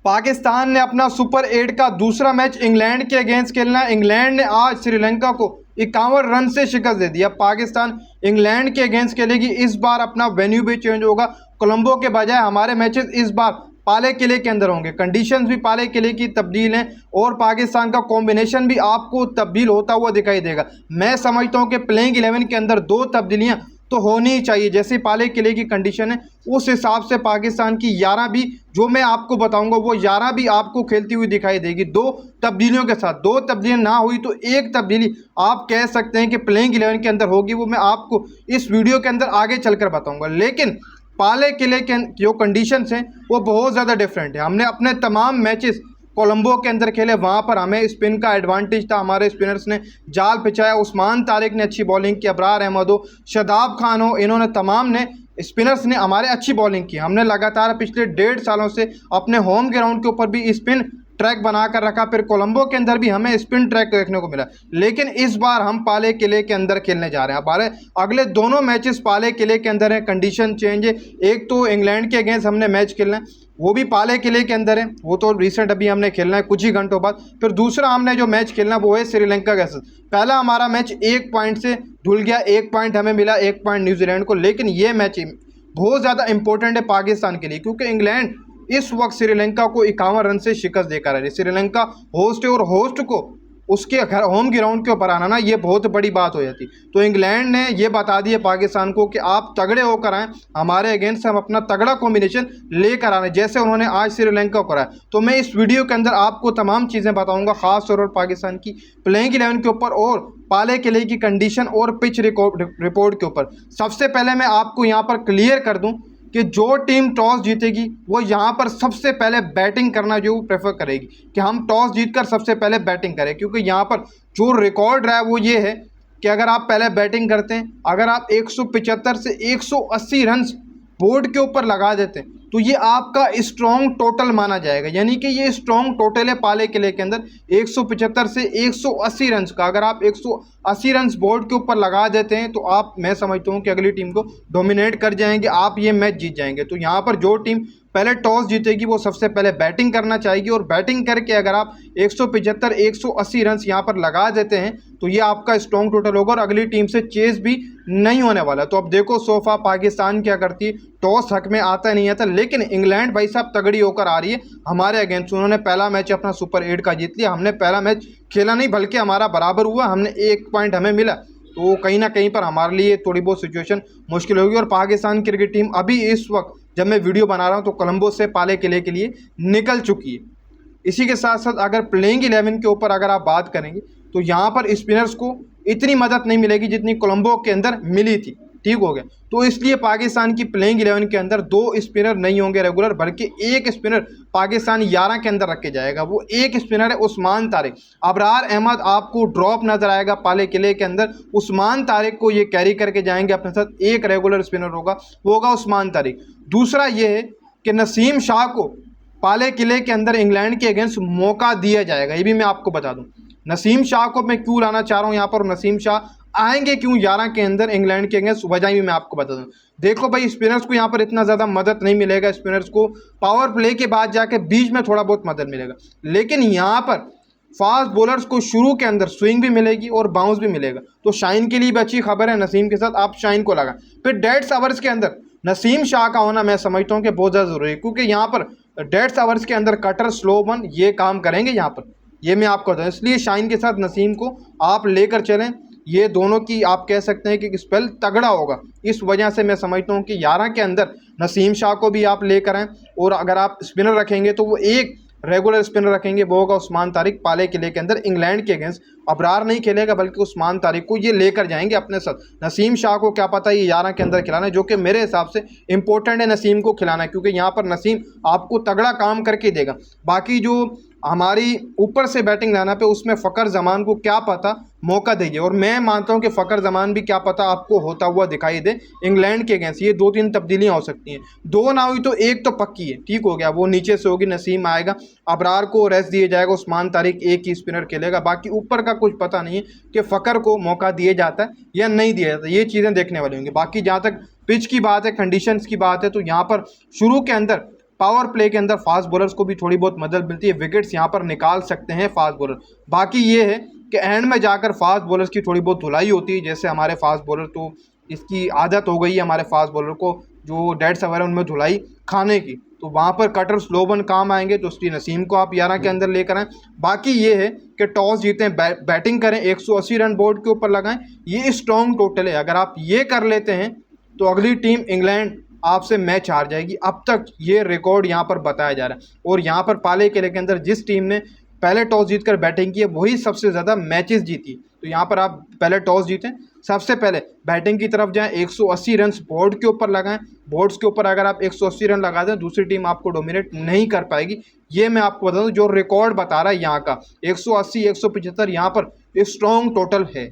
पाकिस्तान ने अपना सुपर 8 का दूसरा मैच इंग्लैंड के अगेंस्ट खेलना है। इंग्लैंड ने आज श्रीलंका को 51 रन से शिकस्त दे दिया। पाकिस्तान इंग्लैंड के अगेंस्ट खेलेगी। इस बार अपना वेन्यू भी चेंज होगा। कोलंबो के बजाय हमारे मैचेस इस बार पाले किले के अंदर होंगे। कंडीशंस भी पाले किले की तब्दील हैं और पाकिस्तान का कॉम्बिनेशन भी आपको तब्दील होता हुआ दिखाई देगा। मैं समझता हूं कि प्लेइंग 11 के अंदर 2 तब्दीलियां तो होनी ही चाहिए। जैसे पाले किले की कंडीशन है उस हिसाब से पाकिस्तान की 11 भी जो मैं आपको बताऊंगा वो 11 भी आपको खेलती हुई दिखाई देगी 2 तब्दीलियों के साथ। 2 तब्दीलियां ना हुई तो 1 तब्दीली आप कह सकते हैं कि प्लेइंग 11 के अंदर होगी। वो मैं आपको इस वीडियो के अंदर आगे चलकर बताऊंगा। लेकिन पाले किले के जो कंडीशंस हैं वो बहुत ज़्यादा डिफरेंट है। हमने अपने तमाम मैचेस कोलंबो के अंदर खेले, वहाँ पर हमें स्पिन का एडवांटेज था। हमारे स्पिनर्स ने जाल पिचाया। उस्मान तारिक ने अच्छी बॉलिंग की, अबरार अहमद हो, शादाब खान हो, इन्होंने तमाम ने स्पिनर्स ने हमारे अच्छी बॉलिंग की। हमने लगातार पिछले 1.5 सालों से अपने होम ग्राउंड के ऊपर भी स्पिन ट्रैक बनाकर रखा। फिर कोलंबो के अंदर भी हमें स्पिन ट्रैक देखने को मिला। लेकिन इस बार हम पाले किले के अंदर खेलने जा रहे हैं। हमारे अगले दोनों मैचेस पाले किले के अंदर है। कंडीशन चेंज है। एक तो इंग्लैंड के अगेंस्ट हमने मैच खेलना है, वो भी पाले किले के अंदर है। वो तो रिसेंट अभी हमने खेलना है कुछ ही घंटों बाद। फिर दूसरा हमने जो मैच खेलना वो है श्रीलंका के साथ। पहला हमारा मैच 1 पॉइंट से धुल गया। 1 पॉइंट हमें मिला, 1 पॉइंट न्यूजीलैंड को। लेकिन ये मैच बहुत ज़्यादा इंपॉर्टेंट है पाकिस्तान के लिए, क्योंकि इंग्लैंड इस वक्त श्रीलंका को 51 रन से शिकस्त देकर आ रही है। श्रीलंका होस्ट है और होस्ट को उसके घर होम ग्राउंड के ऊपर आना ना ये बहुत बड़ी बात हो जाती। तो इंग्लैंड ने ये बता दिया पाकिस्तान को कि आप तगड़े होकर आएँ, हमारे अगेंस्ट हम अपना तगड़ा कॉम्बिनेशन लेकर आ रहे हैं, जैसे उन्होंने आज श्रीलंका को कराया। तो मैं इस वीडियो के अंदर आपको तमाम चीज़ें बताऊंगा, खास तौर पर पाकिस्तान की प्लेइंग 11 के ऊपर और पाले किले की कंडीशन और पिच रिपोर्ट के ऊपर। सबसे पहले मैं आपको यहाँ पर क्लियर कर दूँ कि जो टीम टॉस जीतेगी वो यहाँ पर सबसे पहले बैटिंग करना जो प्रेफर करेगी, कि हम टॉस जीतकर सबसे पहले बैटिंग करें। क्योंकि यहाँ पर जो रिकॉर्ड रहा है वो ये है कि अगर आप पहले बैटिंग करते हैं, अगर आप 175 से 180 रन बोर्ड के ऊपर लगा देते हैं तो ये आपका स्ट्रॉन्ग टोटल माना जाएगा। यानी कि ये स्ट्रॉन्ग टोटल है पाले किले के अंदर 175 से 180 रन का। अगर आप 180 रन बोर्ड के ऊपर लगा देते हैं तो आप, मैं समझता हूँ कि अगली टीम को डोमिनेट कर जाएंगे, आप ये मैच जीत जाएंगे। तो यहाँ पर जो टीम पहले टॉस जीतेगी वो सबसे पहले बैटिंग करना चाहेगी और बैटिंग करके अगर आप 175 180 रन यहाँ पर लगा देते हैं तो ये आपका स्ट्रॉन्ग टोटल होगा और अगली टीम से चेस भी नहीं होने वाला। तो अब देखो सोफा पाकिस्तान क्या करती है, टॉस हक में आता नहीं आता। लेकिन इंग्लैंड भाई साहब तगड़ी होकर आ रही है हमारे अगेंस्ट। उन्होंने पहला मैच अपना सुपर 8 का जीत लिया। हमने पहला मैच खेला नहीं बल्कि हमारा बराबर हुआ, हमने 1 पॉइंट हमें मिला। तो कहीं ना कहीं पर हमारे लिए थोड़ी बहुत सिचुएशन मुश्किल होगी। और पाकिस्तान क्रिकेट टीम अभी इस वक्त जब मैं वीडियो बना रहा हूँ तो कोलंबो से पाले किले के लिए निकल चुकी है। इसी के साथ साथ अगर प्लेइंग 11 के ऊपर अगर आप बात करेंगे तो यहाँ पर स्पिनर्स को इतनी मदद नहीं मिलेगी जितनी कोलंबो के अंदर मिली थी। ठीक हो गया। तो इसलिए पाकिस्तान की प्लेइंग 11 के अंदर 2 स्पिनर नहीं होंगे रेगुलर, बल्कि 1 स्पिनर पाकिस्तान 11 के अंदर रखे जाएगा। वो 1 स्पिनर है उस्मान तारिक। अबरार अहमद आपको ड्रॉप नजर आएगा पाले किले के अंदर। उस्मान तारिक को ये कैरी करके जाएंगे अपने साथ। 1 रेगुलर स्पिनर होगा, वो होगा उस्मान तारिक। दूसरा ये है कि नसीम शाह को पाले किले के अंदर इंग्लैंड के अगेंस्ट मौका दिया जाएगा। ये भी मैं आपको बता दूं। नसीम शाह को मैं क्यों लाना चाह रहा हूँ यहाँ पर, नसीम शाह आएंगे क्यों 11 के अंदर इंग्लैंड के अगेंस्ट, वजह भी मैं आपको बता दूं। देखो भाई स्पिनर्स को यहाँ पर इतना ज़्यादा मदद नहीं मिलेगा। स्पिनर्स को पावर प्ले के बाद जाके बीच में थोड़ा बहुत मदद मिलेगा। लेकिन यहाँ पर फास्ट बॉलर्स को शुरू के अंदर स्विंग भी मिलेगी और बाउंस भी मिलेगा। तो शाइन के लिए भी अच्छी खबर है, नसीम के साथ आप शाइन को लगाएं। फिर डेड्स ओवर्स के अंदर नसीम शाह का होना मैं समझता हूँ कि बहुत ज़्यादा ज़रूरी है, क्योंकि यहाँ पर डेड्स ओवर्स के अंदर कटर स्लो वन ये काम करेंगे यहाँ पर, ये मैं आपको बताऊँ। इसलिए शाइन के साथ नसीम को आप लेकर चलें। ये दोनों की आप कह सकते हैं कि स्पेल तगड़ा होगा। इस वजह से मैं समझता हूँ कि 11 के अंदर नसीम शाह को भी आप लेकर आएँ। और अगर आप स्पिनर रखेंगे तो वो 1 रेगुलर स्पिनर रखेंगे, वो होगा उस्मान तारिक पाले किले के अंदर इंग्लैंड के अगेंस्ट। अबरार नहीं खेलेगा बल्कि उस्मान तारिक को ये लेकर जाएंगे अपने साथ। नसीम शाह को क्या पता ये 11 के अंदर खिलाना है, जो कि मेरे हिसाब से इंपॉर्टेंट है नसीम को खिलाना, क्योंकि यहाँ पर नसीम आपको तगड़ा काम करके देगा। बाकी जो हमारी ऊपर से बैटिंग लाना पे उसमें फ़खर जमान को क्या पता मौका देगी। और मैं मानता हूँ कि फ़खर जमान भी क्या पता आपको होता हुआ दिखाई दे इंग्लैंड के अगेंस्ट। ये 2-3 तब्दीलियाँ हो सकती हैं, 2 ना हुई तो 1 तो पक्की है। ठीक हो गया, वो नीचे से होगी, नसीम आएगा, अबरार को रेस्ट दिया जाएगा, उस्मान तारिक 1 ही स्पिनर खेलेगा। बाकी ऊपर का कुछ पता नहीं है कि फ़खर को मौका दिया जाता है या नहीं दिया जाता, ये चीज़ें देखने वाली होंगी। बाकी जहाँ तक पिच की बात है, कंडीशंस की बात है, तो यहाँ पर शुरू के अंदर पावर प्ले के अंदर फास्ट बॉलर्स को भी थोड़ी बहुत मदद मिलती है, विकेट्स यहाँ पर निकाल सकते हैं फास्ट बॉलर। बाकी ये है कि एंड में जाकर फास्ट बॉलर्स की थोड़ी बहुत धुलाई होती है, जैसे हमारे फास्ट बॉलर तो इसकी आदत हो गई है हमारे फास्ट बॉलर को जो डेड्स वगैरह उनमें धुलाई खाने की, तो वहाँ पर कटर स्लो बन काम आएंगे, तो स्टीव नसीम को आप 11 के अंदर लेकर आएँ। बाकी ये है कि टॉस जीतें, बैटिंग करें, 180 रन बोर्ड के ऊपर लगाएं, ये स्ट्रॉन्ग टोटल है। अगर आप ये कर लेते हैं तो अगली टीम इंग्लैंड आपसे मैच हार जाएगी। अब तक ये रिकॉर्ड यहाँ पर बताया जा रहा है। और यहाँ पर पाले किले के अंदर जिस टीम ने पहले टॉस जीतकर बैटिंग की है वही सबसे ज़्यादा मैचेस जीती। तो यहाँ पर आप पहले टॉस जीतें, सबसे पहले बैटिंग की तरफ जाएं, 180 रन बोर्ड के ऊपर लगाएं। बोर्ड्स के ऊपर अगर आप 180 रन लगा दें दूसरी टीम आपको डोमिनेट नहीं कर पाएगी। ये मैं आपको बता दूं जो रिकॉर्ड बता रहा है यहाँ का 180 175 यहाँ पर स्ट्रॉन्ग टोटल है।